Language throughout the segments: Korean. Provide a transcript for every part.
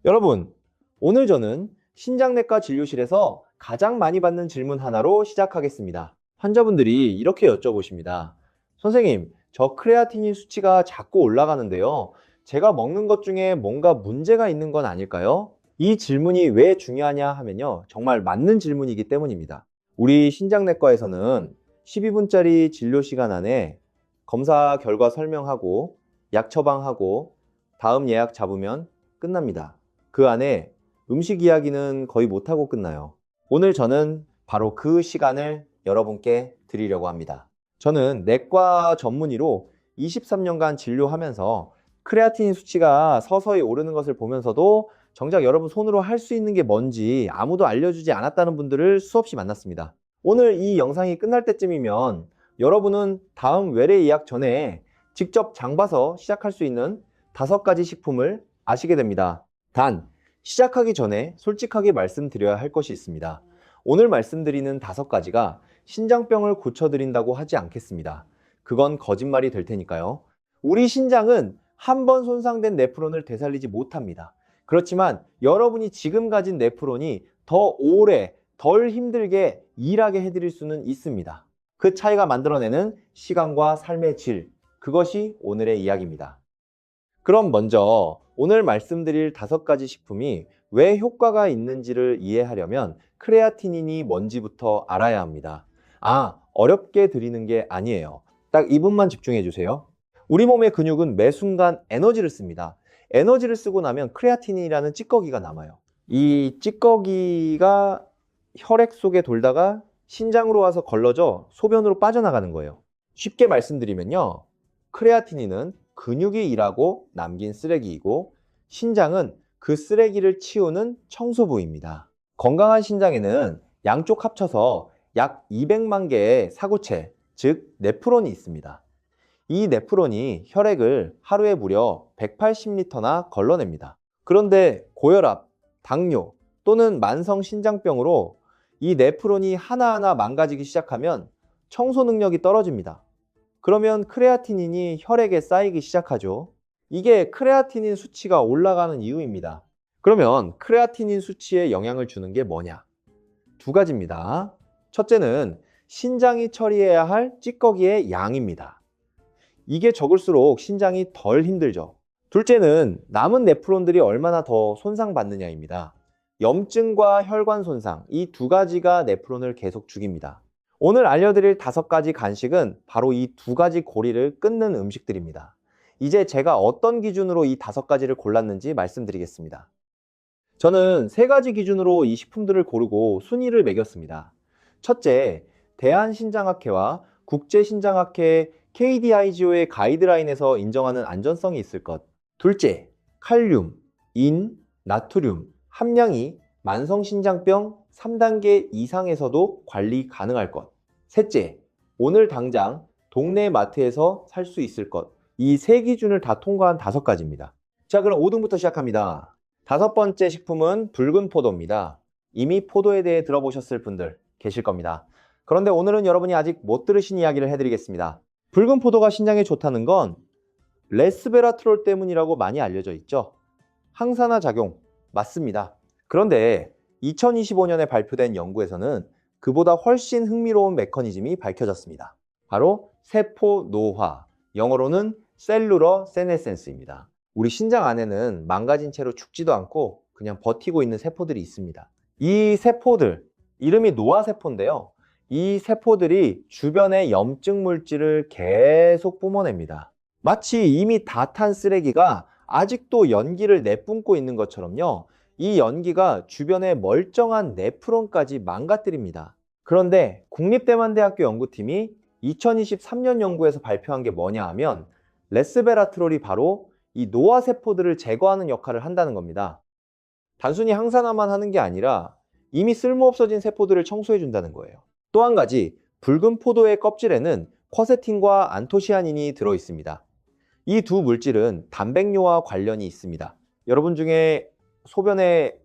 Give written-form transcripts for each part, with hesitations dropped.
여러분, 오늘 저는 신장내과 진료실에서 가장 많이 받는 질문 하나로 시작하겠습니다. 환자분들이 이렇게 여쭤보십니다. 선생님, 저 크레아티닌 수치가 자꾸 올라가는데요. 제가 먹는 것 중에 뭔가 문제가 있는 건 아닐까요? 이 질문이 왜 중요하냐 하면요. 정말 맞는 질문이기 때문입니다. 우리 신장내과에서는 12분짜리 진료 시간 안에 검사 결과 설명하고 약 처방하고 다음 예약 잡으면 끝납니다. 그 안에 음식 이야기는 거의 못하고 끝나요. 오늘 저는 바로 그 시간을 여러분께 드리려고 합니다. 저는 내과 전문의로 23년간 진료하면서 크레아틴 수치가 서서히 오르는 것을 보면서도 정작 여러분 손으로 할 수 있는 게 뭔지 아무도 알려주지 않았다는 분들을 수없이 만났습니다. 오늘 이 영상이 끝날 때쯤이면 여러분은 다음 외래 예약 전에 직접 장 봐서 시작할 수 있는 5가지 식품을 아시게 됩니다. 단, 시작하기 전에 솔직하게 말씀드려야 할 것이 있습니다. 오늘 말씀드리는 5가지가 신장병을 고쳐드린다고 하지 않겠습니다. 그건 거짓말이 될 테니까요. 우리 신장은 한 번 손상된 네프론을 되살리지 못합니다. 그렇지만 여러분이 지금 가진 네프론이 더 오래, 덜 힘들게 일하게 해드릴 수는 있습니다. 그 차이가 만들어내는 시간과 삶의 질, 그것이 오늘의 이야기입니다. 그럼 먼저 오늘 말씀드릴 5가지 식품이 왜 효과가 있는지를 이해하려면 크레아티닌이 뭔지부터 알아야 합니다. 어렵게 드리는 게 아니에요. 딱 이 부분만 집중해 주세요. 우리 몸의 근육은 매 순간 에너지를 씁니다. 에너지를 쓰고 나면 크레아티닌이라는 찌꺼기가 남아요. 이 찌꺼기가 혈액 속에 돌다가 신장으로 와서 걸러져 소변으로 빠져나가는 거예요. 쉽게 말씀드리면요. 크레아티닌은 근육이 일하고 남긴 쓰레기이고 신장은 그 쓰레기를 치우는 청소부입니다. 건강한 신장에는 양쪽 합쳐서 약 200만 개의 사구체, 즉 네프론이 있습니다. 이 네프론이 혈액을 하루에 무려 180리터나 걸러냅니다. 그런데 고혈압, 당뇨 또는 만성 신장병으로 이 네프론이 하나하나 망가지기 시작하면 청소 능력이 떨어집니다. 그러면 크레아티닌이 혈액에 쌓이기 시작하죠. 이게 크레아티닌 수치가 올라가는 이유입니다. 그러면 크레아티닌 수치에 영향을 주는 게 뭐냐? 2가지입니다. 첫째는 신장이 처리해야 할 찌꺼기의 양입니다. 이게 적을수록 신장이 덜 힘들죠. 둘째는 남은 네프론들이 얼마나 더 손상받느냐입니다. 염증과 혈관 손상, 이 2가지가 네프론을 계속 죽입니다. 오늘 알려드릴 5가지 간식은 바로 이 2가지 고리를 끊는 음식들입니다. 이제 제가 어떤 기준으로 이 5가지를 골랐는지 말씀드리겠습니다. 저는 3가지 기준으로 이 식품들을 고르고 순위를 매겼습니다. 첫째, 대한신장학회와 국제신장학회 KDIGO의 가이드라인에서 인정하는 안전성이 있을 것. 둘째, 칼륨, 인, 나트륨 함량이 만성신장병 3단계 이상에서도 관리 가능할 것. 셋째, 오늘 당장 동네 마트에서 살 수 있을 것. 이 3기준을 다 통과한 5가지입니다. 자, 그럼 5등부터 시작합니다. 5번째 식품은 붉은 포도입니다. 이미 포도에 대해 들어보셨을 분들 계실 겁니다. 그런데 오늘은 여러분이 아직 못 들으신 이야기를 해드리겠습니다. 붉은 포도가 신장에 좋다는 건 레스베라트롤 때문이라고 많이 알려져 있죠. 항산화 작용 맞습니다. 그런데 2025년에 발표된 연구에서는 그보다 훨씬 흥미로운 메커니즘이 밝혀졌습니다. 바로 세포 노화, 영어로는 셀룰러 세네센스입니다. 우리 신장 안에는 망가진 채로 죽지도 않고 그냥 버티고 있는 세포들이 있습니다. 이 세포들, 이름이 노화세포인데요. 이 세포들이 주변의 염증 물질을 계속 뿜어냅니다. 마치 이미 다 탄 쓰레기가 아직도 연기를 내뿜고 있는 것처럼요. 이 연기가 주변의 멀쩡한 네프론까지 망가뜨립니다. 그런데 국립대만대학교 연구팀이 2023년 연구에서 발표한 게 뭐냐 하면 레스베라트롤이 바로 이 노화세포들을 제거하는 역할을 한다는 겁니다. 단순히 항산화만 하는 게 아니라 이미 쓸모없어진 세포들을 청소해 준다는 거예요. 또 한 가지, 붉은 포도의 껍질에는 쿼세틴과 안토시아닌이 들어 있습니다. 이 2 물질은 단백뇨와 관련이 있습니다. 여러분 중에 소변에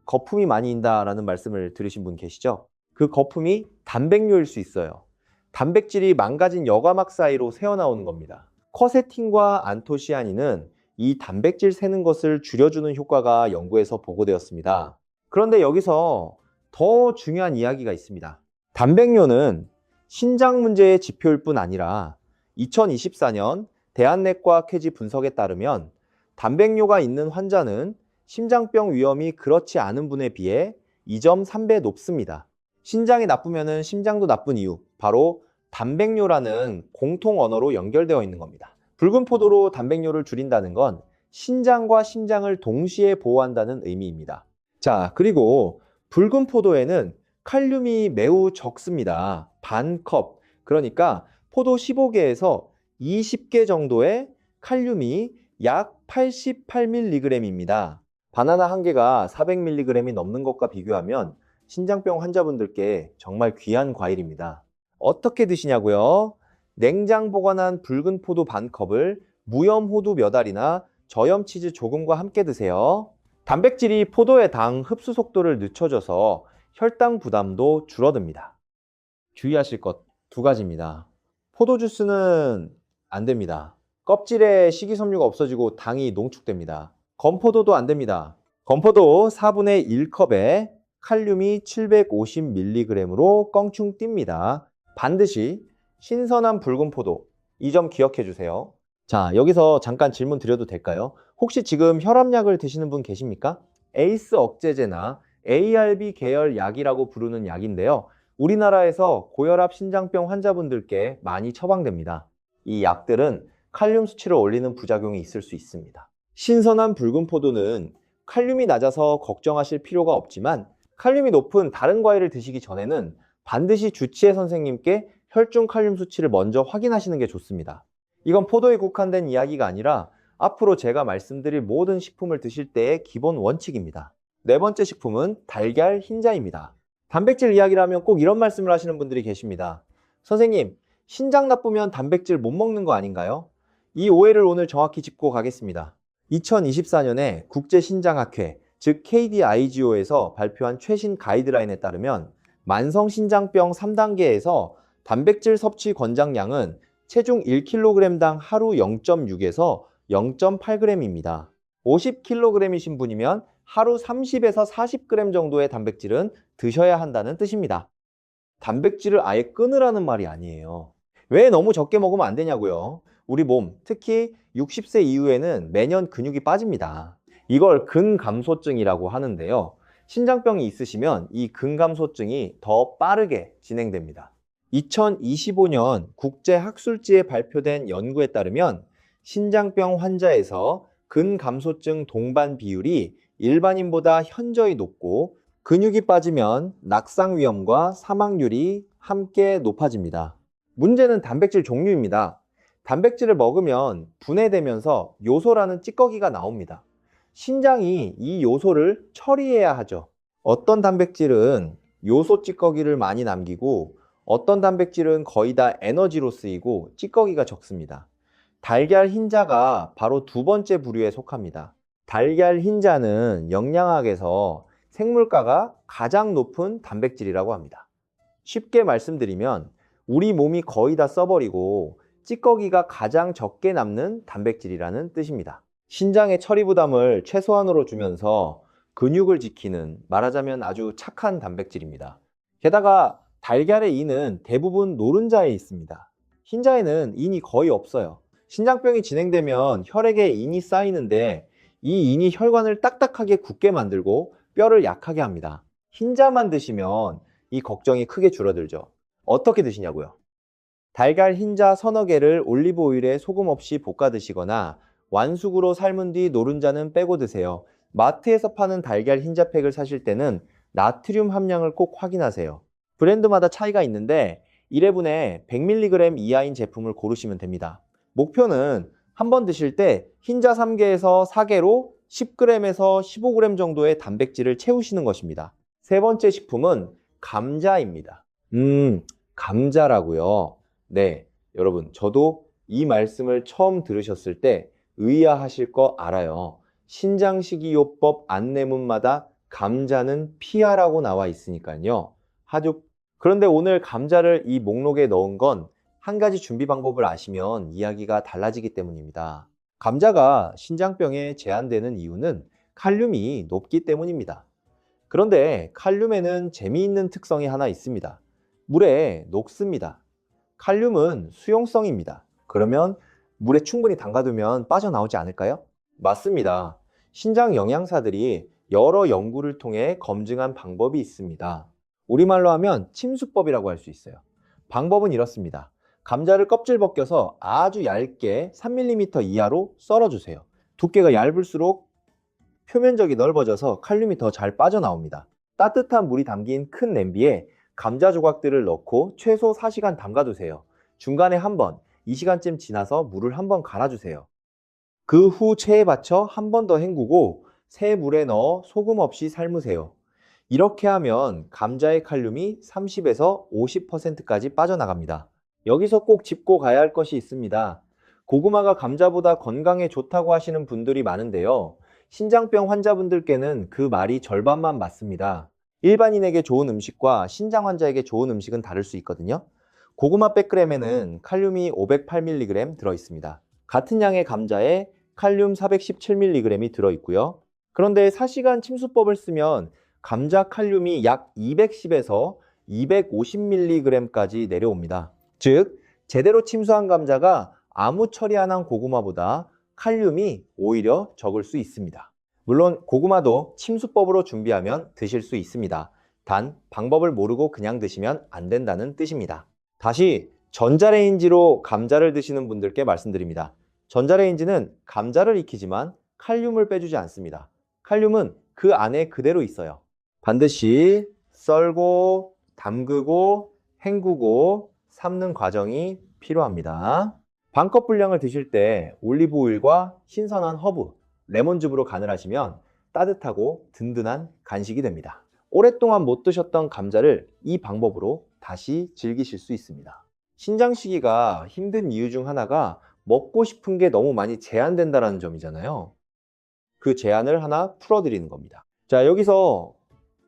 거품이 많이 인다라는 말씀을 들으신 분 계시죠? 그 거품이 단백뇨일 수 있어요. 단백질이 망가진 여과막 사이로 새어나오는 겁니다. 쿼세틴과 안토시아닌은 이 단백질 새는 것을 줄여주는 효과가 연구에서 보고되었습니다. 그런데 여기서 더 중요한 이야기가 있습니다. 단백뇨는 신장 문제의 지표일 뿐 아니라 2024년 대한내과학회지 분석에 따르면 단백뇨가 있는 환자는 심장병 위험이 그렇지 않은 분에 비해 2.3배 높습니다. 신장이 나쁘면 심장도 나쁜 이유, 바로 단백뇨라는 공통 언어로 연결되어 있는 겁니다. 붉은 포도로 단백뇨를 줄인다는 건 신장과 심장을 동시에 보호한다는 의미입니다. 자, 그리고 붉은 포도에는 칼륨이 매우 적습니다. 반 컵, 그러니까 포도 15개에서 20개 정도의 칼륨이 약 88mg입니다. 바나나 한 개가 400mg이 넘는 것과 비교하면 신장병 환자분들께 정말 귀한 과일입니다. 어떻게 드시냐고요? 냉장 보관한 붉은 포도 반 컵을 무염 호두 몇 알이나 저염 치즈 조금과 함께 드세요. 단백질이 포도의 당 흡수 속도를 늦춰줘서 혈당 부담도 줄어듭니다. 주의하실 것 두 가지입니다. 포도 주스는 안 됩니다. 껍질에 식이섬유가 없어지고 당이 농축됩니다. 건포도도 안 됩니다. 건포도 4분의 1컵에 칼륨이 750mg으로 껑충 뜁니다. 반드시 신선한 붉은 포도, 이 점 기억해 주세요. 자, 여기서 잠깐 질문 드려도 될까요? 혹시 지금 혈압약을 드시는 분 계십니까? 에이스 억제제나 ARB 계열 약이라고 부르는 약인데요. 우리나라에서 고혈압 신장병 환자분들께 많이 처방됩니다. 이 약들은 칼륨 수치를 올리는 부작용이 있을 수 있습니다. 신선한 붉은 포도는 칼륨이 낮아서 걱정하실 필요가 없지만 칼륨이 높은 다른 과일을 드시기 전에는 반드시 주치의 선생님께 혈중 칼륨 수치를 먼저 확인하시는 게 좋습니다. 이건 포도에 국한된 이야기가 아니라 앞으로 제가 말씀드릴 모든 식품을 드실 때의 기본 원칙입니다. 네 번째 식품은 달걀 흰자입니다. 단백질 이야기라면 꼭 이런 말씀을 하시는 분들이 계십니다. 선생님, 신장 나쁘면 단백질 못 먹는 거 아닌가요? 이 오해를 오늘 정확히 짚고 가겠습니다. 2024년에 국제신장학회, 즉 KDIGO에서 발표한 최신 가이드라인에 따르면 만성신장병 3단계에서 단백질 섭취 권장량은 체중 1kg당 하루 0.6에서 0.8g입니다. 50kg이신 분이면 하루 30에서 40g 정도의 단백질은 드셔야 한다는 뜻입니다. 단백질을 아예 끊으라는 말이 아니에요. 왜 너무 적게 먹으면 안 되냐고요? 우리 몸, 특히 60세 이후에는 매년 근육이 빠집니다. 이걸 근감소증이라고 하는데요. 신장병이 있으시면 이 근감소증이 더 빠르게 진행됩니다. 2025년 국제학술지에 발표된 연구에 따르면 신장병 환자에서 근감소증 동반 비율이 일반인보다 현저히 높고 근육이 빠지면 낙상 위험과 사망률이 함께 높아집니다. 문제는 단백질 종류입니다. 단백질을 먹으면 분해되면서 요소라는 찌꺼기가 나옵니다. 신장이 이 요소를 처리해야 하죠. 어떤 단백질은 요소 찌꺼기를 많이 남기고 어떤 단백질은 거의 다 에너지로 쓰이고 찌꺼기가 적습니다. 달걀 흰자가 바로 두 번째 부류에 속합니다. 달걀 흰자는 영양학에서 생물가가 가장 높은 단백질이라고 합니다. 쉽게 말씀드리면 우리 몸이 거의 다 써버리고 찌꺼기가 가장 적게 남는 단백질이라는 뜻입니다. 신장의 처리 부담을 최소한으로 주면서 근육을 지키는, 말하자면 아주 착한 단백질입니다. 게다가 달걀의 인은 대부분 노른자에 있습니다. 흰자에는 인이 거의 없어요. 신장병이 진행되면 혈액에 인이 쌓이는데 이 인이 혈관을 딱딱하게 굳게 만들고 뼈를 약하게 합니다. 흰자만 드시면 이 걱정이 크게 줄어들죠. 어떻게 드시냐고요? 달걀 흰자 서너 개를 올리브 오일에 소금 없이 볶아 드시거나 완숙으로 삶은 뒤 노른자는 빼고 드세요. 마트에서 파는 달걀 흰자팩을 사실 때는 나트륨 함량을 꼭 확인하세요. 브랜드마다 차이가 있는데 1회분에 100mg 이하인 제품을 고르시면 됩니다. 목표는 한 번 드실 때 흰자 3개에서 4개로 10g에서 15g 정도의 단백질을 채우시는 것입니다. 세 번째 식품은 감자입니다. 감자라고요? 네, 여러분, 저도 이 말씀을 처음 들으셨을 때 의아하실 거 알아요. 신장식이요법 안내문마다 감자는 피하라고 나와 있으니까요. 그런데 오늘 감자를 이 목록에 넣은 건 한 가지 준비 방법을 아시면 이야기가 달라지기 때문입니다. 감자가 신장병에 제한되는 이유는 칼륨이 높기 때문입니다. 그런데 칼륨에는 재미있는 특성이 하나 있습니다. 물에 녹습니다. 칼륨은 수용성입니다. 그러면 물에 충분히 담가두면 빠져나오지 않을까요? 맞습니다. 신장 영양사들이 여러 연구를 통해 검증한 방법이 있습니다. 우리말로 하면 침수법이라고 할 수 있어요. 방법은 이렇습니다. 감자를 껍질 벗겨서 아주 얇게 3mm 이하로 썰어주세요. 두께가 얇을수록 표면적이 넓어져서 칼륨이 더 잘 빠져나옵니다. 따뜻한 물이 담긴 큰 냄비에 감자 조각들을 넣고 최소 4시간 담가두세요. 중간에 한 번, 2시간쯤 지나서 물을 한 번 갈아주세요. 그 후 체에 받쳐 한 번 더 헹구고 새 물에 넣어 소금 없이 삶으세요. 이렇게 하면 감자의 칼륨이 30에서 50%까지 빠져나갑니다. 여기서 꼭 짚고 가야 할 것이 있습니다. 고구마가 감자보다 건강에 좋다고 하시는 분들이 많은데요. 신장병 환자분들께는 그 말이 절반만 맞습니다. 일반인에게 좋은 음식과 신장 환자에게 좋은 음식은 다를 수 있거든요. 고구마 100g에는 칼륨이 508mg 들어있습니다. 같은 양의 감자에 칼륨 417mg이 들어있고요. 그런데 4시간 침수법을 쓰면 감자 칼륨이 약 210에서 250mg까지 내려옵니다. 즉, 제대로 침수한 감자가 아무 처리 안 한 고구마보다 칼륨이 오히려 적을 수 있습니다. 물론 고구마도 침수법으로 준비하면 드실 수 있습니다. 단 방법을 모르고 그냥 드시면 안 된다는 뜻입니다. 다시 전자레인지로 감자를 드시는 분들께 말씀드립니다. 전자레인지는 감자를 익히지만 칼륨을 빼주지 않습니다. 칼륨은 그 안에 그대로 있어요. 반드시 썰고 담그고 헹구고 삶는 과정이 필요합니다. 반컵 분량을 드실 때 올리브 오일과 신선한 허브, 레몬즙으로 간을 하시면 따뜻하고 든든한 간식이 됩니다. 오랫동안 못 드셨던 감자를 이 방법으로 다시 즐기실 수 있습니다. 신장 시기가 힘든 이유 중 하나가 먹고 싶은 게 너무 많이 제한된다는 점이잖아요. 그 제한을 하나 풀어드리는 겁니다. 자, 여기서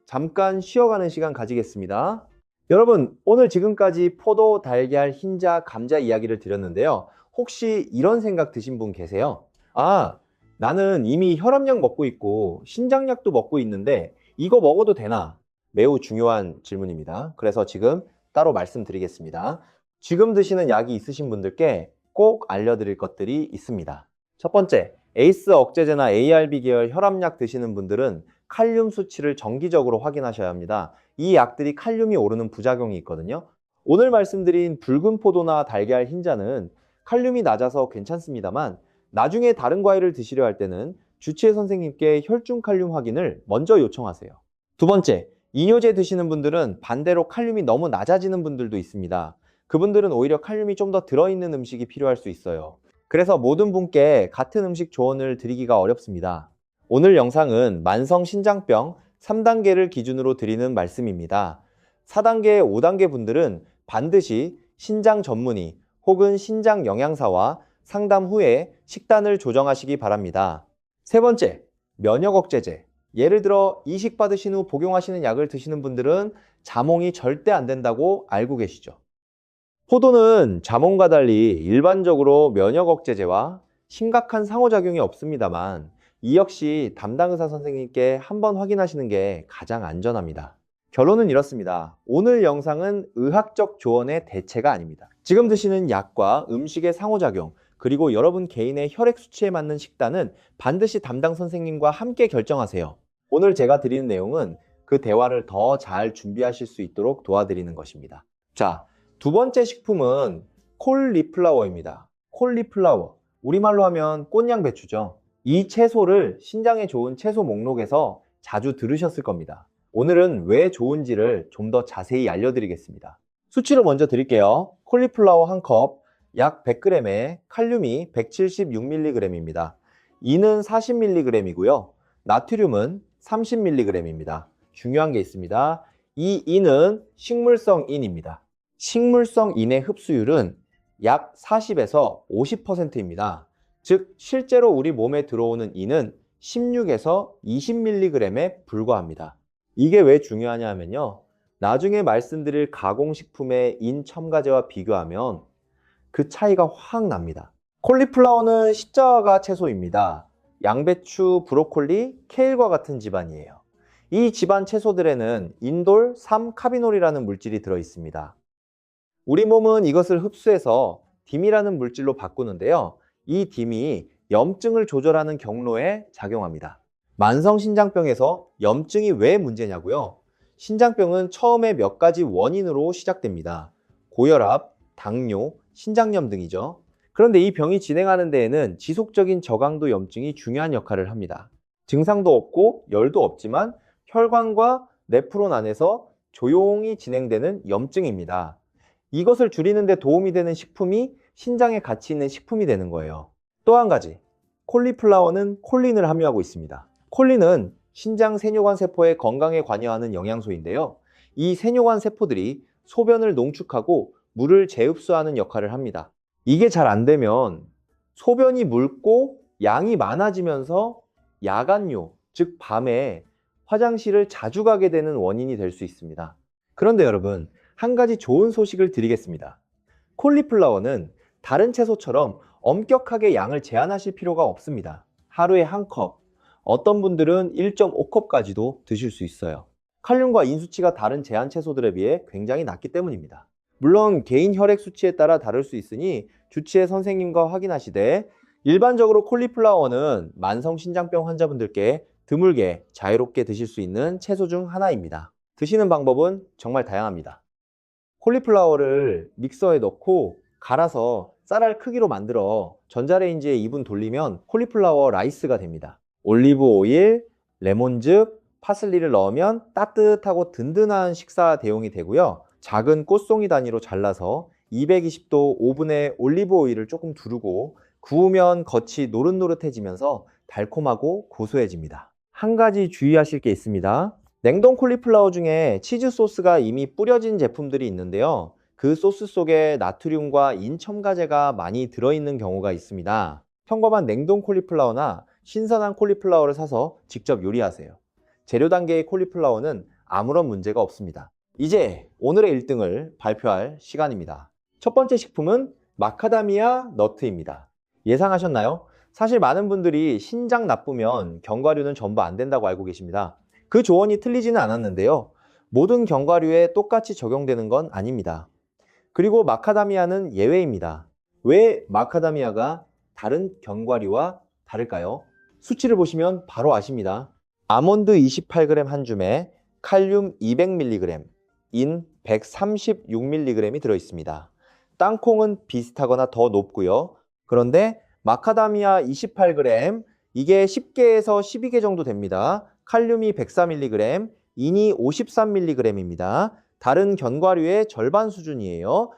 잠깐 쉬어가는 시간 가지겠습니다. 여러분, 오늘 지금까지 포도, 달걀, 흰자, 감자 이야기를 드렸는데요. 혹시 이런 생각 드신 분 계세요? 아, 나는 이미 혈압약 먹고 있고 신장약도 먹고 있는데 이거 먹어도 되나? 매우 중요한 질문입니다. 그래서 지금 따로 말씀드리겠습니다. 지금 드시는 약이 있으신 분들께 꼭 알려드릴 것들이 있습니다. 첫 번째, 에이스 억제제나 ARB 계열 혈압약 드시는 분들은 칼륨 수치를 정기적으로 확인하셔야 합니다. 이 약들이 칼륨이 오르는 부작용이 있거든요. 오늘 말씀드린 붉은 포도나 달걀, 흰자는 칼륨이 낮아서 괜찮습니다만 나중에 다른 과일을 드시려 할 때는 주치의 선생님께 혈중 칼륨 확인을 먼저 요청하세요. 두 번째, 이뇨제 드시는 분들은 반대로 칼륨이 너무 낮아지는 분들도 있습니다. 그분들은 오히려 칼륨이 좀 더 들어있는 음식이 필요할 수 있어요. 그래서 모든 분께 같은 음식 조언을 드리기가 어렵습니다. 오늘 영상은 만성 신장병 3단계를 기준으로 드리는 말씀입니다. 4단계, 5단계 분들은 반드시 신장 전문의 혹은 신장 영양사와 상담 후에 식단을 조정하시기 바랍니다. 세 번째, 면역 억제제. 예를 들어 이식 받으신 후 복용하시는 약을 드시는 분들은 자몽이 절대 안 된다고 알고 계시죠? 포도는 자몽과 달리 일반적으로 면역 억제제와 심각한 상호작용이 없습니다만 이 역시 담당 의사 선생님께 한번 확인하시는 게 가장 안전합니다. 결론은 이렇습니다. 오늘 영상은 의학적 조언의 대체가 아닙니다. 지금 드시는 약과 음식의 상호작용, 그리고 여러분 개인의 혈액 수치에 맞는 식단은 반드시 담당 선생님과 함께 결정하세요. 오늘 제가 드리는 내용은 그 대화를 더 잘 준비하실 수 있도록 도와드리는 것입니다. 자, 두 번째 식품은 콜리플라워입니다. 콜리플라워, 우리말로 하면 꽃냥배추죠. 이 채소를 신장에 좋은 채소 목록에서 자주 들으셨을 겁니다. 오늘은 왜 좋은지를 좀 더 자세히 알려드리겠습니다. 수치로 먼저 드릴게요. 콜리플라워 한 컵, 약 100g에 칼륨이 176mg입니다. 이는 40mg이고요. 나트륨은 30mg입니다. 중요한 게 있습니다. 이 인은 식물성 인입니다. 식물성 인의 흡수율은 약 40에서 50%입니다. 즉 실제로 우리 몸에 들어오는 인은 16에서 20mg에 불과합니다. 이게 왜 중요하냐 하면요, 나중에 말씀드릴 가공식품의 인 첨가제와 비교하면 그 차이가 확 납니다. 콜리플라워는 십자가 채소입니다. 양배추, 브로콜리, 케일과 같은 집안이에요. 이 집안 채소들에는 인돌 3카비놀이라는 물질이 들어있습니다. 우리 몸은 이것을 흡수해서 딤이라는 물질로 바꾸는데요. 이 딤이 염증을 조절하는 경로에 작용합니다. 만성신장병에서 염증이 왜 문제냐고요? 신장병은 처음에 몇 가지 원인으로 시작됩니다. 고혈압, 당뇨, 신장염 등이죠. 그런데 이 병이 진행하는 데에는 지속적인 저강도 염증이 중요한 역할을 합니다. 증상도 없고 열도 없지만 혈관과 네프론 안에서 조용히 진행되는 염증입니다. 이것을 줄이는 데 도움이 되는 식품이 신장에 가치 있는 식품이 되는 거예요. 또 한 가지, 콜리플라워는 콜린을 함유하고 있습니다. 콜린은 신장 세뇨관 세포의 건강에 관여하는 영양소인데요. 이 세뇨관 세포들이 소변을 농축하고 물을 재흡수하는 역할을 합니다. 이게 잘 안 되면 소변이 묽고 양이 많아지면서 야간뇨, 즉 밤에 화장실을 자주 가게 되는 원인이 될 수 있습니다. 그런데 여러분, 한 가지 좋은 소식을 드리겠습니다. 콜리플라워는 다른 채소처럼 엄격하게 양을 제한하실 필요가 없습니다. 하루에 한 컵, 어떤 분들은 1.5컵까지도 드실 수 있어요. 칼륨과 인수치가 다른 제한 채소들에 비해 굉장히 낮기 때문입니다. 물론 개인 혈액 수치에 따라 다를 수 있으니 주치의 선생님과 확인하시되, 일반적으로 콜리플라워는 만성신장병 환자분들께 드물게 자유롭게 드실 수 있는 채소 중 하나입니다. 드시는 방법은 정말 다양합니다. 콜리플라워를 믹서에 넣고 갈아서 쌀알 크기로 만들어 전자레인지에 2분 돌리면 콜리플라워 라이스가 됩니다. 올리브 오일, 레몬즙, 파슬리를 넣으면 따뜻하고 든든한 식사 대용이 되고요. 작은 꽃송이 단위로 잘라서 220도 오븐에 올리브 오일을 조금 두르고 구우면 겉이 노릇노릇해지면서 달콤하고 고소해집니다. 한 가지 주의하실 게 있습니다. 냉동 콜리플라워 중에 치즈 소스가 이미 뿌려진 제품들이 있는데요. 그 소스 속에 나트륨과 인첨가제가 많이 들어있는 경우가 있습니다. 평범한 냉동 콜리플라워나 신선한 콜리플라워를 사서 직접 요리하세요. 재료 단계의 콜리플라워는 아무런 문제가 없습니다. 이제 오늘의 1등을 발표할 시간입니다. 첫 번째 식품은 마카다미아 너트입니다. 예상하셨나요? 사실 많은 분들이 신장 나쁘면 견과류는 전부 안 된다고 알고 계십니다. 그 조언이 틀리지는 않았는데요. 모든 견과류에 똑같이 적용되는 건 아닙니다. 그리고 마카다미아는 예외입니다. 왜 마카다미아가 다른 견과류와 다를까요? 수치를 보시면 바로 아십니다. 아몬드 28g 한 줌에 칼륨 200mg, 인 136mg이 들어있습니다. 땅콩은 비슷하거나 더 높고요. 그런데 마카다미아 28g, 이게 10개에서 12개 정도 됩니다. 칼륨이 104mg, 인이 53mg입니다. 다른 견과류의 절반 수준이에요.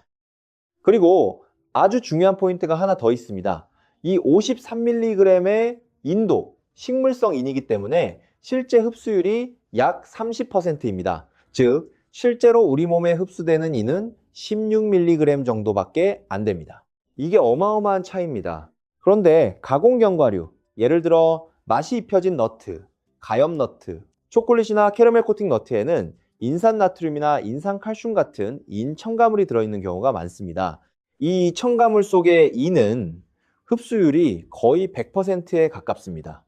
그리고 아주 중요한 포인트가 하나 더 있습니다. 이 53mg의 인도, 식물성 인이기 때문에 실제 흡수율이 약 30%입니다. 즉, 실제로 우리 몸에 흡수되는 인은 16mg 정도밖에 안 됩니다. 이게 어마어마한 차이입니다. 그런데 가공 견과류, 예를 들어 맛이 입혀진 너트, 가염 너트, 초콜릿이나 캐러멜 코팅 너트에는 인산 나트륨이나 인산 칼슘 같은 인 첨가물이 들어있는 경우가 많습니다. 이 첨가물 속의 인은 흡수율이 거의 100%에 가깝습니다.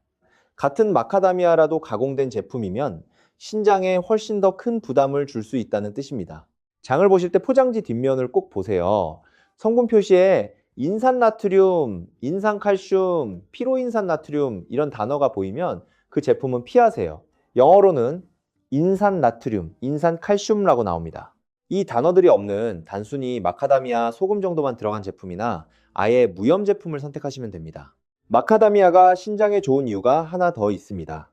같은 마카다미아라도 가공된 제품이면 신장에 훨씬 더 큰 부담을 줄 수 있다는 뜻입니다. 장을 보실 때 포장지 뒷면을 꼭 보세요. 성분 표시에 인산나트륨, 인산칼슘, 피로인산나트륨 이런 단어가 보이면 그 제품은 피하세요. 영어로는 인산나트륨, 인산칼슘이라고 나옵니다. 이 단어들이 없는 단순히 마카다미아 소금 정도만 들어간 제품이나 아예 무염 제품을 선택하시면 됩니다. 마카다미아가 신장에 좋은 이유가 하나 더 있습니다.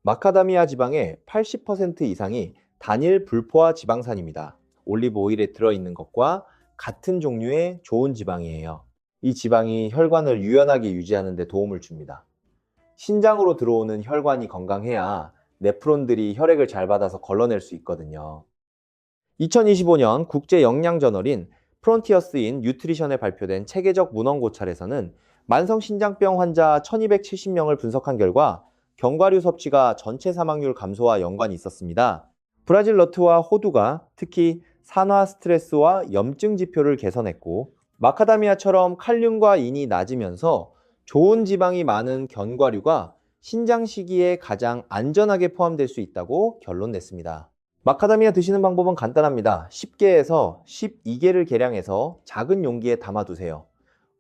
마카다미아 지방의 80% 이상이 단일 불포화 지방산입니다. 올리브 오일에 들어있는 것과 같은 종류의 좋은 지방이에요. 이 지방이 혈관을 유연하게 유지하는 데 도움을 줍니다. 신장으로 들어오는 혈관이 건강해야 네프론들이 혈액을 잘 받아서 걸러낼 수 있거든요. 2025년 국제 영양 저널인 프론티어스 인 뉴트리션에 발표된 체계적 문헌 고찰에서는 만성신장병 환자 1270명을 분석한 결과 견과류 섭취가 전체 사망률 감소와 연관이 있었습니다. 브라질 너트와 호두가 특히 산화 스트레스와 염증 지표를 개선했고, 마카다미아처럼 칼륨과 인이 낮으면서 좋은 지방이 많은 견과류가 신장 시기에 가장 안전하게 포함될 수 있다고 결론 냈습니다. 마카다미아 드시는 방법은 간단합니다. 10개에서 12개를 계량해서 작은 용기에 담아두세요.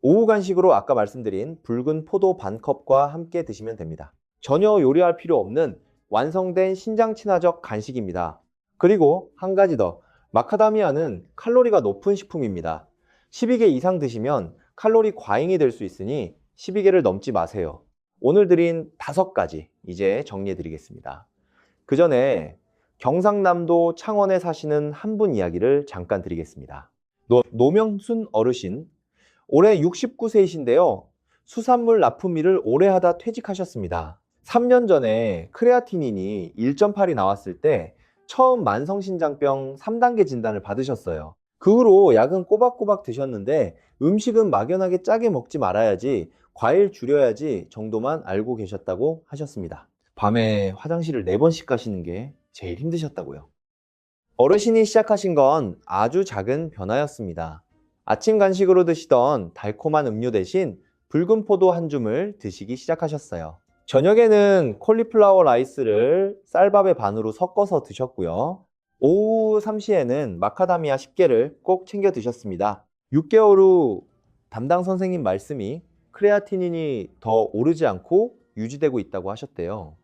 오후 간식으로 아까 말씀드린 붉은 포도 반컵과 함께 드시면 됩니다. 전혀 요리할 필요 없는 완성된 신장 친화적 간식입니다. 그리고 한 가지 더, 마카다미아는 칼로리가 높은 식품입니다. 12개 이상 드시면 칼로리 과잉이 될 수 있으니 12개를 넘지 마세요. 오늘 드린 5가지 이제 정리해 드리겠습니다. 그 전에 경상남도 창원에 사시는 한 분 이야기를 잠깐 드리겠습니다. 노명순 어르신, 올해 69세이신데요. 수산물 납품일을 오래 하다 퇴직하셨습니다. 3년 전에 크레아티닌이 1.8이 나왔을 때 처음 만성신장병 3단계 진단을 받으셨어요. 그 후로 약은 꼬박꼬박 드셨는데 음식은 막연하게 짜게 먹지 말아야지, 과일 줄여야지 정도만 알고 계셨다고 하셨습니다. 밤에 화장실을 4번씩 가시는 게 제일 힘드셨다고요. 어르신이 시작하신 건 아주 작은 변화였습니다. 아침 간식으로 드시던 달콤한 음료 대신 붉은 포도 한 줌을 드시기 시작하셨어요. 저녁에는 콜리플라워 라이스를 쌀밥의 반으로 섞어서 드셨고요. 오후 3시에는 마카다미아 10개를 꼭 챙겨 드셨습니다. 6개월 후 담당 선생님 말씀이 크레아티닌이 더 오르지 않고 유지되고 있다고 하셨대요.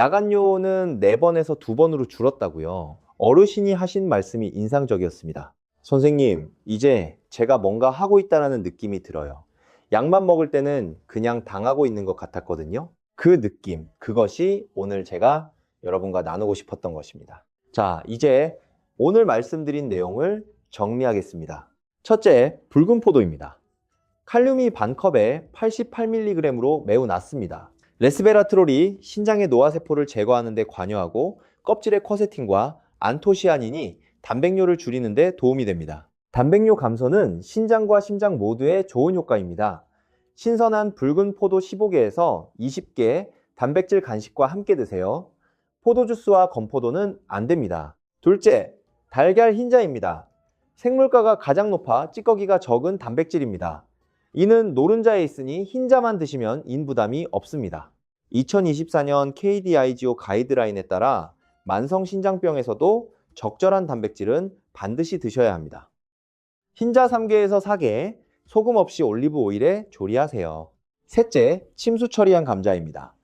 야간요는 4번에서 2번으로 줄었다고요. 어르신이 하신 말씀이 인상적이었습니다. 선생님, 이제 제가 뭔가 하고 있다는 느낌이 들어요. 약만 먹을 때는 그냥 당하고 있는 것 같았거든요. 그 느낌, 그것이 오늘 제가 여러분과 나누고 싶었던 것입니다. 자, 이제 오늘 말씀드린 내용을 정리하겠습니다. 첫째, 붉은 포도입니다. 칼륨이 반컵에 88mg으로 매우 낮습니다. 레스베라트롤이 신장의 노화세포를 제거하는 데 관여하고 껍질의 쿼세틴과 안토시아닌이 단백뇨를 줄이는 데 도움이 됩니다. 단백뇨 감소는 신장과 심장 모두에 좋은 효과입니다. 신선한 붉은 포도 15개에서 20개 단백질 간식과 함께 드세요. 포도주스와 건포도는 안 됩니다. 둘째, 달걀 흰자입니다. 생물가가 가장 높아 찌꺼기가 적은 단백질입니다. 이는 노른자에 있으니 흰자만 드시면 인부담이 없습니다. 2024년 KDIGO 가이드라인에 따라 만성신장병에서도 적절한 단백질은 반드시 드셔야 합니다. 흰자 3개에서 4개, 소금 없이 올리브 오일에 조리하세요. 셋째, 침수 처리한 감자입니다.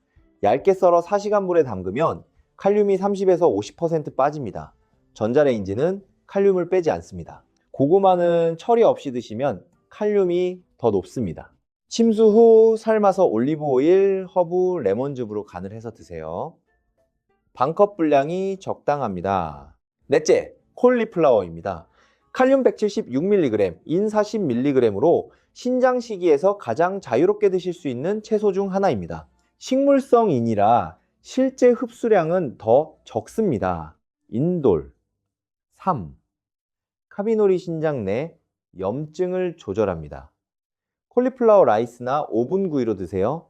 얇게 썰어 4시간 물에 담그면 칼륨이 30에서 50% 빠집니다. 전자레인지는 칼륨을 빼지 않습니다. 고구마는 처리 없이 드시면 칼륨이 더 높습니다. 침수 후 삶아서 올리브 오일, 허브, 레몬즙으로 간을 해서 드세요. 반컵 분량이 적당합니다. 넷째, 콜리플라워입니다. 칼륨 176mg, 인 40mg으로 신장 시기에서 가장 자유롭게 드실 수 있는 채소 중 하나입니다. 식물성인이라 실제 흡수량은 더 적습니다. 인돌. 3. 카비노리 신장 내 염증을 조절합니다. 콜리플라워 라이스나 오븐 구이로 드세요.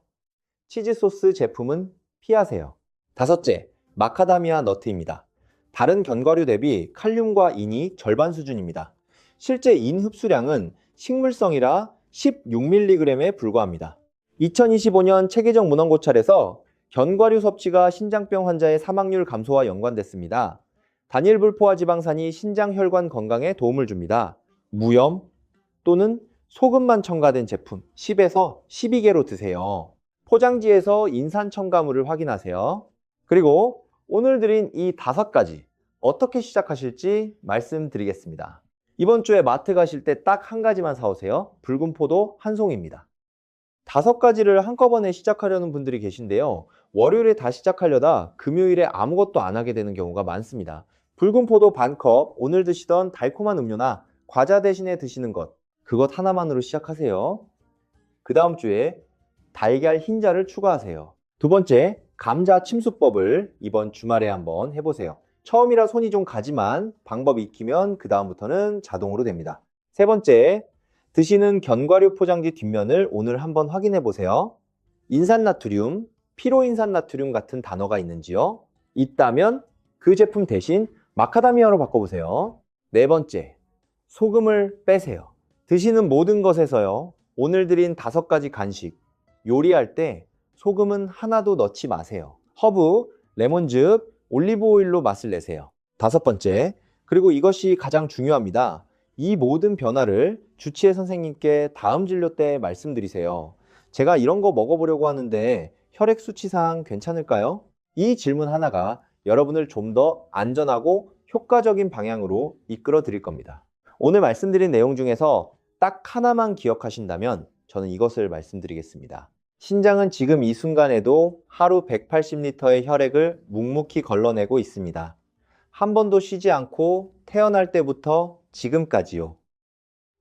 치즈 소스 제품은 피하세요. 다섯째, 마카다미아 너트입니다. 다른 견과류 대비 칼륨과 인이 절반 수준입니다. 실제 인 흡수량은 식물성이라 16mg에 불과합니다. 2025년 체계적 문헌고찰에서 견과류 섭취가 신장병 환자의 사망률 감소와 연관됐습니다. 단일 불포화 지방산이 신장 혈관 건강에 도움을 줍니다. 무염 또는 소금만 첨가된 제품 10에서 12개로 드세요. 포장지에서 인산 첨가물을 확인하세요. 그리고 오늘 드린 이 5가지 어떻게 시작하실지 말씀드리겠습니다. 이번 주에 마트 가실 때 딱 한 가지만 사오세요. 붉은 포도 한 송이입니다. 5가지를 한꺼번에 시작하려는 분들이 계신데요. 월요일에 다 시작하려다 금요일에 아무것도 안 하게 되는 경우가 많습니다. 붉은 포도 반컵, 오늘 드시던 달콤한 음료나 과자 대신에 드시는 것, 그것 하나만으로 시작하세요. 그 다음 주에 달걀 흰자를 추가하세요. 두 번째, 감자 침수법을 이번 주말에 한번 해보세요. 처음이라 손이 좀 가지만 방법이 익히면 그 다음부터는 자동으로 됩니다. 세 번째, 드시는 견과류 포장지 뒷면을 오늘 한번 확인해 보세요. 인산나트륨, 피로인산나트륨 같은 단어가 있는지요? 있다면 그 제품 대신 마카다미아로 바꿔보세요. 네 번째, 소금을 빼세요. 드시는 모든 것에서요, 오늘 드린 5가지 간식, 요리할 때 소금은 하나도 넣지 마세요. 허브, 레몬즙, 올리브 오일로 맛을 내세요. 5번째, 그리고 이것이 가장 중요합니다. 이 모든 변화를 주치의 선생님께 다음 진료 때 말씀드리세요. 제가 이런 거 먹어보려고 하는데 혈액 수치상 괜찮을까요? 이 질문 하나가 여러분을 좀 더 안전하고 효과적인 방향으로 이끌어 드릴 겁니다. 오늘 말씀드린 내용 중에서 딱 하나만 기억하신다면 저는 이것을 말씀드리겠습니다. 신장은 지금 이 순간에도 하루 180리터의 혈액을 묵묵히 걸러내고 있습니다. 한 번도 쉬지 않고 태어날 때부터 지금까지요.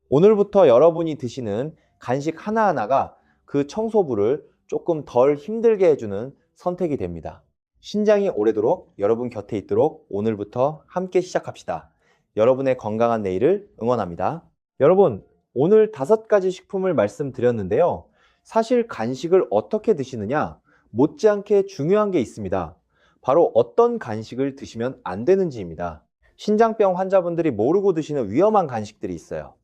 오늘부터 여러분이 드시는 간식 하나하나가 그 청소부를 조금 덜 힘들게 해주는 선택이 됩니다. 신장이 오래도록 여러분 곁에 있도록 오늘부터 함께 시작합시다. 여러분의 건강한 내일을 응원합니다. 여러분, 오늘 5가지 식품을 말씀드렸는데요. 사실 간식을 어떻게 드시느냐 못지않게 중요한 게 있습니다. 바로 어떤 간식을 드시면 안 되는지입니다. 신장병 환자분들이 모르고 드시는 위험한 간식들이 있어요.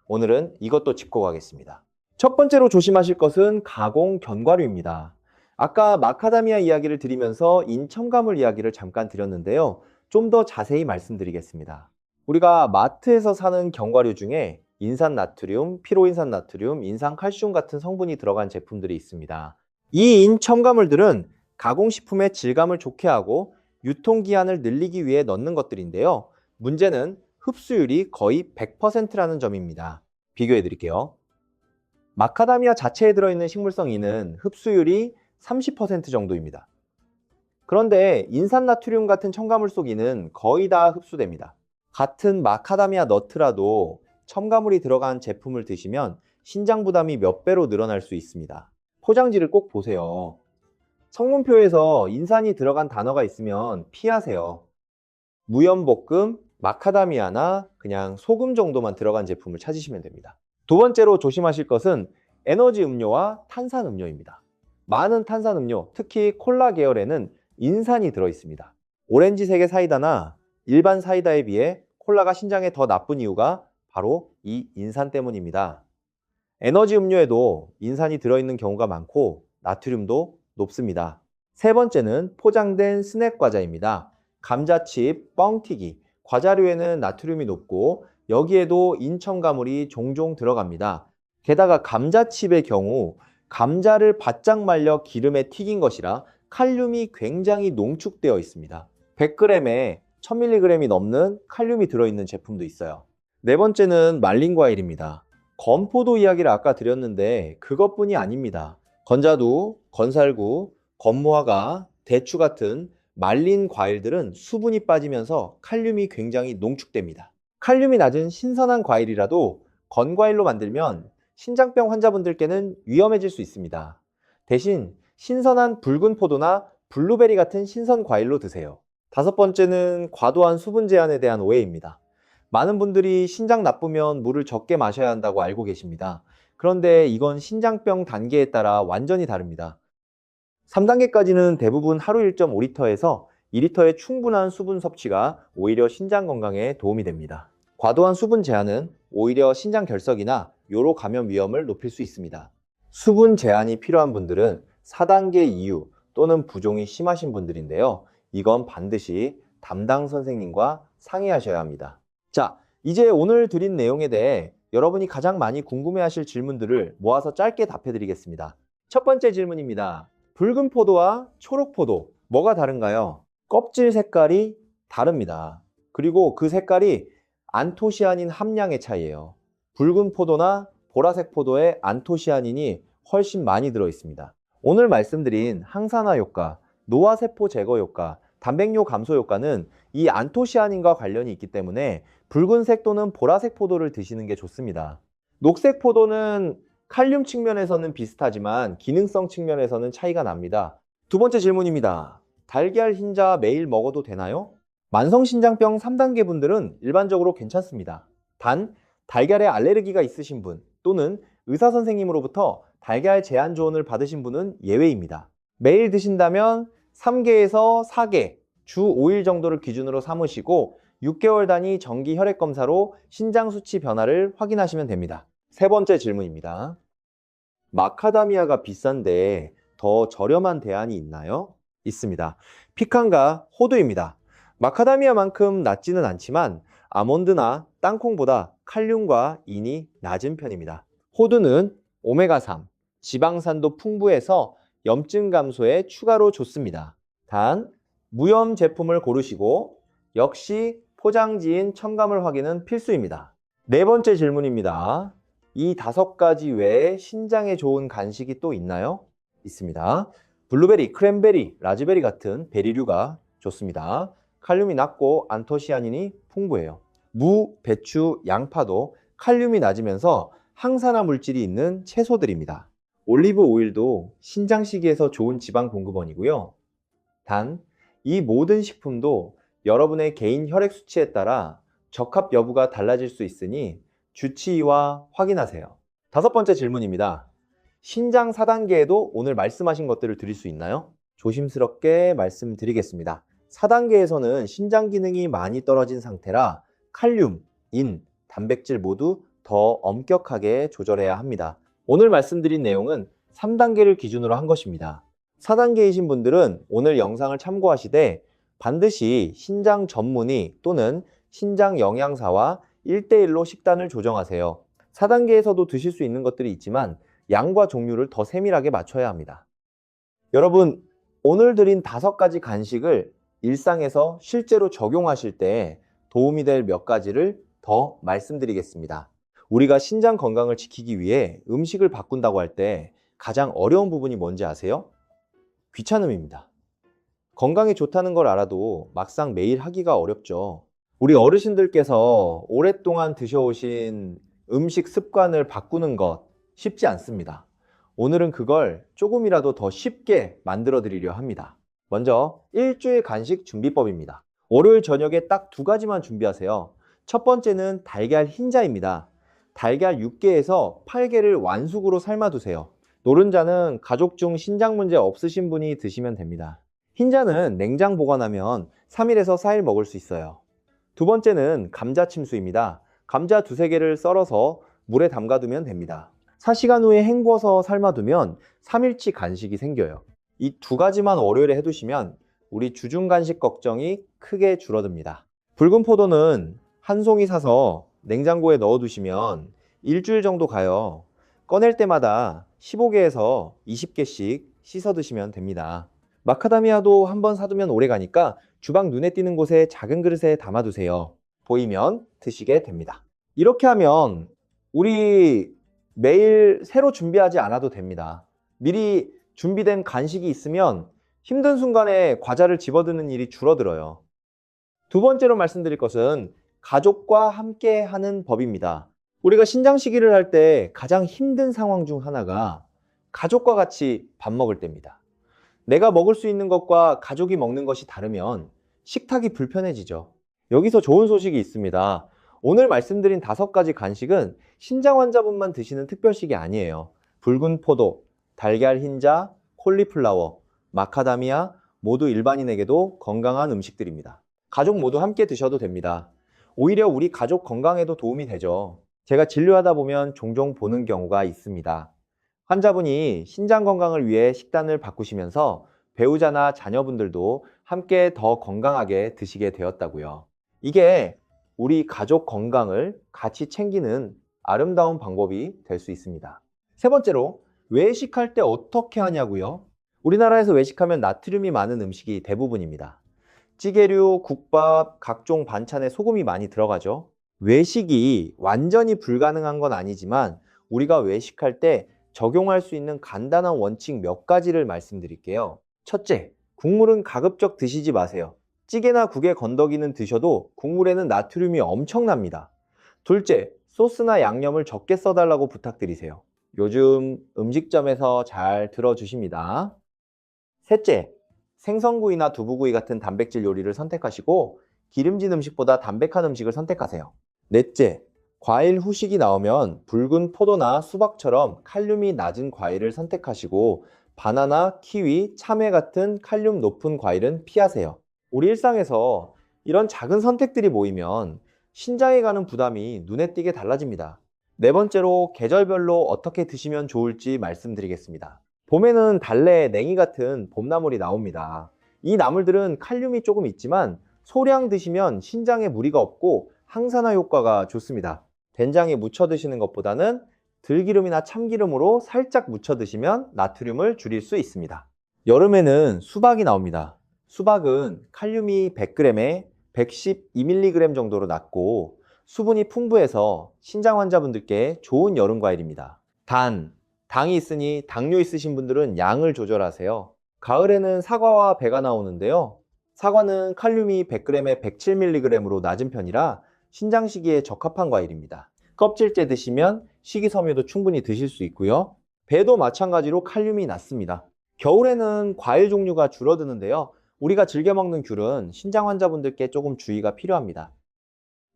오늘은 이것도 짚고 가겠습니다. 첫 번째로 조심하실 것은 가공 견과류입니다. 아까 마카다미아 이야기를 드리면서 인첨가물 이야기를 잠깐 드렸는데요. 좀 더 자세히 말씀드리겠습니다. 우리가 마트에서 사는 견과류 중에 인산나트륨, 피로인산나트륨, 인산칼슘 같은 성분이 들어간 제품들이 있습니다. 이 인첨가물들은 가공식품의 질감을 좋게 하고 유통기한을 늘리기 위해 넣는 것들인데요. 문제는 흡수율이 거의 100%라는 점입니다. 비교해 드릴게요. 마카다미아 자체에 들어있는 식물성인은 흡수율이 30% 정도입니다. 그런데 인산나트륨 같은 첨가물 속 인은 거의 다 흡수됩니다. 같은 마카다미아 너트라도 첨가물이 들어간 제품을 드시면 신장 부담이 몇 배로 늘어날 수 있습니다. 포장지를 꼭 보세요. 성분표에서 인산이 들어간 단어가 있으면 피하세요. 무염볶음, 마카다미아나 그냥 소금 정도만 들어간 제품을 찾으시면 됩니다. 두 번째로 조심하실 것은 에너지 음료와 탄산 음료입니다. 많은 탄산 음료, 특히 콜라 계열에는 인산이 들어있습니다. 오렌지색의 사이다나 일반 사이다에 비해 콜라가 신장에 더 나쁜 이유가 바로 이 인산 때문입니다. 에너지 음료에도 인산이 들어있는 경우가 많고 나트륨도 높습니다. 세 번째는 포장된 스낵 과자입니다. 감자칩, 뻥튀기, 과자류에는 나트륨이 높고 여기에도 인첨가물이 종종 들어갑니다. 게다가 감자칩의 경우 감자를 바짝 말려 기름에 튀긴 것이라 칼륨이 굉장히 농축되어 있습니다. 100g에 1000mg이 넘는 칼륨이 들어있는 제품도 있어요. 네 번째는 말린 과일입니다. 건포도 이야기를 아까 드렸는데 그것뿐이 아닙니다. 건자두, 건살구, 건무화과, 대추 같은 말린 과일들은 수분이 빠지면서 칼륨이 굉장히 농축됩니다. 칼륨이 낮은 신선한 과일이라도 건과일로 만들면 신장병 환자분들께는 위험해질 수 있습니다. 대신 신선한 붉은 포도나 블루베리 같은 신선 과일로 드세요. 5번째는 과도한 수분 제한에 대한 오해입니다. 많은 분들이 신장 나쁘면 물을 적게 마셔야 한다고 알고 계십니다. 그런데 이건 신장병 단계에 따라 완전히 다릅니다. 3단계까지는 대부분 하루 1.5리터에서 2리터의 충분한 수분 섭취가 오히려 신장 건강에 도움이 됩니다. 과도한 수분 제한은 오히려 신장 결석이나 요로 감염 위험을 높일 수 있습니다. 수분 제한이 필요한 분들은 4단계 이후 또는 부종이 심하신 분들인데요. 이건 반드시 담당 선생님과 상의하셔야 합니다. 자, 이제 오늘 드린 내용에 대해 여러분이 가장 많이 궁금해하실 질문들을 모아서 짧게 답해 드리겠습니다. 첫 번째 질문입니다. 붉은 포도와 초록 포도, 뭐가 다른가요? 껍질 색깔이 다릅니다. 그리고 그 색깔이 안토시아닌 함량의 차이예요. 붉은 포도나 보라색 포도에 안토시아닌이 훨씬 많이 들어 있습니다. 오늘 말씀드린 항산화 효과, 노화세포 제거 효과, 단백뇨 감소 효과는 이 안토시아닌과 관련이 있기 때문에 붉은색 또는 보라색 포도를 드시는 게 좋습니다. 녹색 포도는 칼륨 측면에서는 비슷하지만 기능성 측면에서는 차이가 납니다. 두 번째 질문입니다. 달걀 흰자 매일 먹어도 되나요? 만성신장병 3단계 분들은 일반적으로 괜찮습니다. 단, 달걀에 알레르기가 있으신 분 또는 의사 선생님으로부터 달걀 제한 조언을 받으신 분은 예외입니다. 매일 드신다면 3개에서 4개, 주 5일 정도를 기준으로 삼으시고 6개월 단위 정기 혈액 검사로 신장 수치 변화를 확인하시면 됩니다. 세 번째 질문입니다. 마카다미아가 비싼데 더 저렴한 대안이 있나요? 있습니다. 피칸과 호두입니다. 마카다미아만큼 낮지는 않지만 아몬드나 땅콩보다 칼륨과 인이 낮은 편입니다. 호두는 오메가3, 지방산도 풍부해서 염증 감소에 추가로 좋습니다. 단, 무염 제품을 고르시고 역시 포장지인 첨가물 확인은 필수입니다. 네 번째 질문입니다. 이 5가지 외에 신장에 좋은 간식이 또 있나요? 있습니다. 블루베리, 크랜베리, 라즈베리 같은 베리류가 좋습니다. 칼륨이 낮고 안토시아닌이 풍부해요. 무, 배추, 양파도 칼륨이 낮으면서 항산화 물질이 있는 채소들입니다. 올리브 오일도 신장시기에서 좋은 지방 공급원이고요. 단, 이 모든 식품도 여러분의 개인 혈액 수치에 따라 적합 여부가 달라질 수 있으니 주치의와 확인하세요. 5번째 질문입니다. 신장 4단계에도 오늘 말씀하신 것들을 드릴 수 있나요? 조심스럽게 말씀드리겠습니다. 4단계에서는 신장 기능이 많이 떨어진 상태라 칼륨, 인, 단백질 모두 더 엄격하게 조절해야 합니다. 오늘 말씀드린 내용은 3단계를 기준으로 한 것입니다. 4단계이신 분들은 오늘 영상을 참고하시되 반드시 신장 전문의 또는 신장 영양사와 1대1로 식단을 조정하세요. 4단계에서도 드실 수 있는 것들이 있지만 양과 종류를 더 세밀하게 맞춰야 합니다. 여러분, 오늘 드린 5가지 간식을 일상에서 실제로 적용하실 때 도움이 될 몇 가지를 더 말씀드리겠습니다. 우리가 신장 건강을 지키기 위해 음식을 바꾼다고 할 때 가장 어려운 부분이 뭔지 아세요? 귀찮음입니다. 건강에 좋다는 걸 알아도 막상 매일 하기가 어렵죠. 우리 어르신들께서 오랫동안 드셔오신 음식 습관을 바꾸는 것 쉽지 않습니다. 오늘은 그걸 조금이라도 더 쉽게 만들어 드리려 합니다. 먼저 일주일 간식 준비법입니다. 월요일 저녁에 딱 2가지만 준비하세요. 첫 번째는 달걀 흰자입니다. 달걀 6개에서 8개를 완숙으로 삶아두세요. 노른자는 가족 중 신장 문제 없으신 분이 드시면 됩니다. 흰자는 냉장 보관하면 3일에서 4일 먹을 수 있어요. 두 번째는 감자 침수입니다. 감자 2~3개를 썰어서 물에 담가두면 됩니다. 4시간 후에 헹궈서 삶아두면 3일치 간식이 생겨요. 이 2가지만 월요일에 해두시면 우리 주중 간식 걱정이 크게 줄어듭니다. 붉은 포도는 한 송이 사서 냉장고에 넣어두시면 일주일 정도 가요. 꺼낼 때마다 15개에서 20개씩 씻어 드시면 됩니다. 마카다미아도 한번 사두면 오래 가니까 주방 눈에 띄는 곳에 작은 그릇에 담아두세요. 보이면 드시게 됩니다. 이렇게 하면 우리 매일 새로 준비하지 않아도 됩니다. 미리 준비된 간식이 있으면 힘든 순간에 과자를 집어드는 일이 줄어들어요. 두 번째로 말씀드릴 것은 가족과 함께 하는 법입니다. 우리가 신장 시기를 할 때 가장 힘든 상황 중 하나가 가족과 같이 밥 먹을 때입니다. 내가 먹을 수 있는 것과 가족이 먹는 것이 다르면 식탁이 불편해지죠. 여기서 좋은 소식이 있습니다. 오늘 말씀드린 5가지 간식은 신장 환자분만 드시는 특별식이 아니에요. 붉은 포도, 달걀 흰자, 콜리플라워, 마카다미아 모두 일반인에게도 건강한 음식들입니다. 가족 모두 함께 드셔도 됩니다. 오히려 우리 가족 건강에도 도움이 되죠. 제가 진료하다 보면 종종 보는 경우가 있습니다. 환자분이 신장 건강을 위해 식단을 바꾸시면서 배우자나 자녀분들도 함께 더 건강하게 드시게 되었다고요. 이게 우리 가족 건강을 같이 챙기는 아름다운 방법이 될 수 있습니다. 세 번째로, 외식할 때 어떻게 하냐고요? 우리나라에서 외식하면 나트륨이 많은 음식이 대부분입니다. 찌개류, 국밥, 각종 반찬에 소금이 많이 들어가죠. 외식이 완전히 불가능한 건 아니지만 우리가 외식할 때 적용할 수 있는 간단한 원칙 몇 가지를 말씀드릴게요. 첫째, 국물은 가급적 드시지 마세요. 찌개나 국에 건더기는 드셔도 국물에는 나트륨이 엄청납니다. 둘째, 소스나 양념을 적게 써달라고 부탁드리세요. 요즘 음식점에서 잘 들어주십니다. 셋째, 생선구이나 두부구이 같은 단백질 요리를 선택하시고 기름진 음식보다 담백한 음식을 선택하세요. 넷째, 과일 후식이 나오면 붉은 포도나 수박처럼 칼륨이 낮은 과일을 선택하시고 바나나, 키위, 참외 같은 칼륨 높은 과일은 피하세요. 우리 일상에서 이런 작은 선택들이 모이면 신장에 가는 부담이 눈에 띄게 달라집니다. 네 번째로 계절별로 어떻게 드시면 좋을지 말씀드리겠습니다. 봄에는 달래, 냉이 같은 봄나물이 나옵니다. 이 나물들은 칼륨이 조금 있지만 소량 드시면 신장에 무리가 없고 항산화 효과가 좋습니다. 된장에 묻혀 드시는 것보다는 들기름이나 참기름으로 살짝 묻혀 드시면 나트륨을 줄일 수 있습니다. 여름에는 수박이 나옵니다. 수박은 칼륨이 100g에 112mg 정도로 낮고 수분이 풍부해서 신장 환자분들께 좋은 여름 과일입니다. 당이 있으니 당뇨 있으신 분들은 양을 조절하세요. 가을에는 사과와 배가 나오는데요. 사과는 칼륨이 100g에 107mg로 낮은 편이라 신장 시기에 적합한 과일입니다. 껍질째 드시면 식이섬유도 충분히 드실 수 있고요. 배도 마찬가지로 칼륨이 낮습니다. 겨울에는 과일 종류가 줄어드는데요. 우리가 즐겨 먹는 귤은 신장 환자분들께 조금 주의가 필요합니다.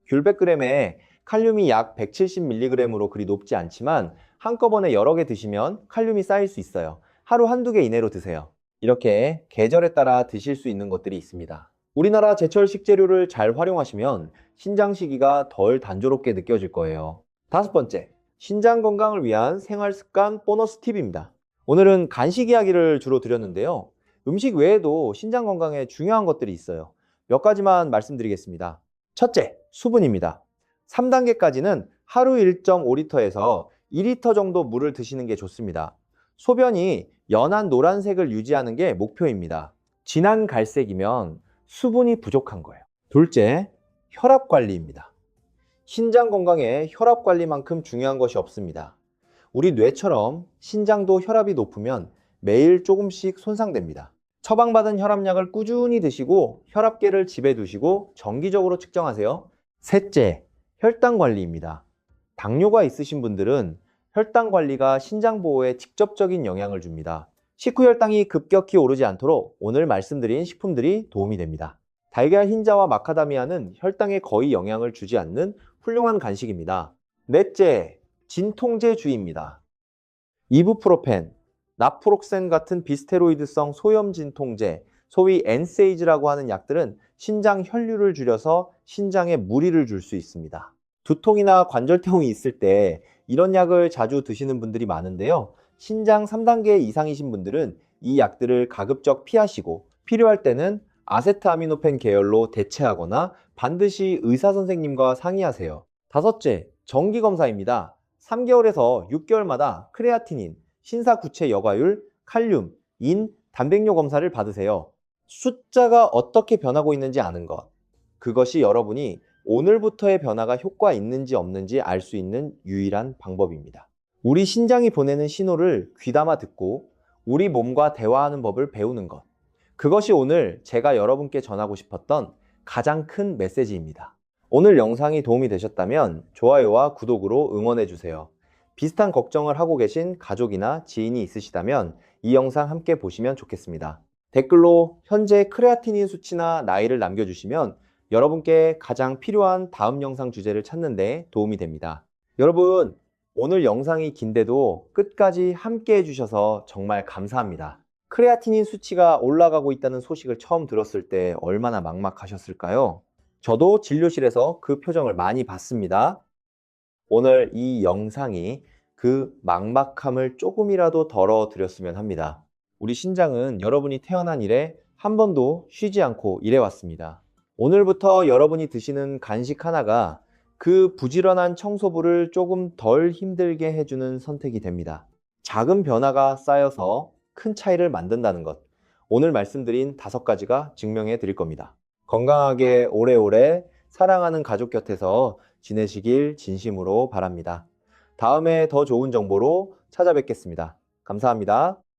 귤 100g에 칼륨이 약 170mg로 그리 높지 않지만 한꺼번에 여러 개 드시면 칼륨이 쌓일 수 있어요. 하루 한두 개 이내로 드세요. 이렇게 계절에 따라 드실 수 있는 것들이 있습니다. 우리나라 제철 식재료를 잘 활용하시면 신장 시기가 덜 단조롭게 느껴질 거예요. 다섯 번째, 신장 건강을 위한 생활 습관 보너스 팁입니다. 오늘은 간식 이야기를 주로 드렸는데요. 음식 외에도 신장 건강에 중요한 것들이 있어요. 몇 가지만 말씀드리겠습니다. 첫째, 수분입니다. 3단계까지는 하루 1.5리터에서 2리터 정도 물을 드시는 게 좋습니다. 소변이 연한 노란색을 유지하는 게 목표입니다. 진한 갈색이면 수분이 부족한 거예요. 둘째, 혈압 관리입니다. 신장 건강에 혈압 관리만큼 중요한 것이 없습니다. 우리 뇌처럼 신장도 혈압이 높으면 매일 조금씩 손상됩니다. 처방받은 혈압약을 꾸준히 드시고 혈압계를 집에 두시고 정기적으로 측정하세요. 셋째, 혈당 관리입니다. 당뇨가 있으신 분들은 혈당 관리가 신장 보호에 직접적인 영향을 줍니다. 식후 혈당이 급격히 오르지 않도록 오늘 말씀드린 식품들이 도움이 됩니다. 달걀 흰자와 마카다미아는 혈당에 거의 영향을 주지 않는 훌륭한 간식입니다. 넷째, 진통제주의입니다. 이부프로펜, 나프록센 같은 비스테로이드성 소염 진통제, 소위 엔세이즈라고 하는 약들은 신장 혈류를 줄여서 신장에 무리를 줄 수 있습니다. 두통이나 관절통이 있을 때 이런 약을 자주 드시는 분들이 많은데요. 신장 3단계 이상이신 분들은 이 약들을 가급적 피하시고 필요할 때는 아세트아미노펜 계열로 대체하거나 반드시 의사 선생님과 상의하세요. 다섯째, 정기검사입니다. 3개월에서 6개월마다 크레아티닌, 신사구체 여과율, 칼륨, 단백뇨 검사를 받으세요. 숫자가 어떻게 변하고 있는지 아는 것. 그것이 여러분이 오늘부터의 변화가 효과 있는지 없는지 알 수 있는 유일한 방법입니다. 우리 신장이 보내는 신호를 귀담아 듣고 우리 몸과 대화하는 법을 배우는 것. 그것이 오늘 제가 여러분께 전하고 싶었던 가장 큰 메시지입니다. 오늘 영상이 도움이 되셨다면 좋아요와 구독으로 응원해주세요. 비슷한 걱정을 하고 계신 가족이나 지인이 있으시다면 이 영상 함께 보시면 좋겠습니다. 댓글로 현재 크레아티닌 수치나 나이를 남겨주시면 여러분께 가장 필요한 다음 영상 주제를 찾는 데 도움이 됩니다. 여러분, 오늘 영상이 긴데도 끝까지 함께 해주셔서 정말 감사합니다. 크레아티닌 수치가 올라가고 있다는 소식을 처음 들었을 때 얼마나 막막하셨을까요? 저도 진료실에서 그 표정을 많이 봤습니다. 오늘 이 영상이 그 막막함을 조금이라도 덜어드렸으면 합니다. 우리 신장은 여러분이 태어난 이래 한 번도 쉬지 않고 일해왔습니다. 오늘부터 여러분이 드시는 간식 하나가 그 부지런한 청소부를 조금 덜 힘들게 해주는 선택이 됩니다. 작은 변화가 쌓여서 큰 차이를 만든다는 것. 오늘 말씀드린 5가지가 증명해 드릴 겁니다. 건강하게 오래오래 사랑하는 가족 곁에서 지내시길 진심으로 바랍니다. 다음에 더 좋은 정보로 찾아뵙겠습니다. 감사합니다.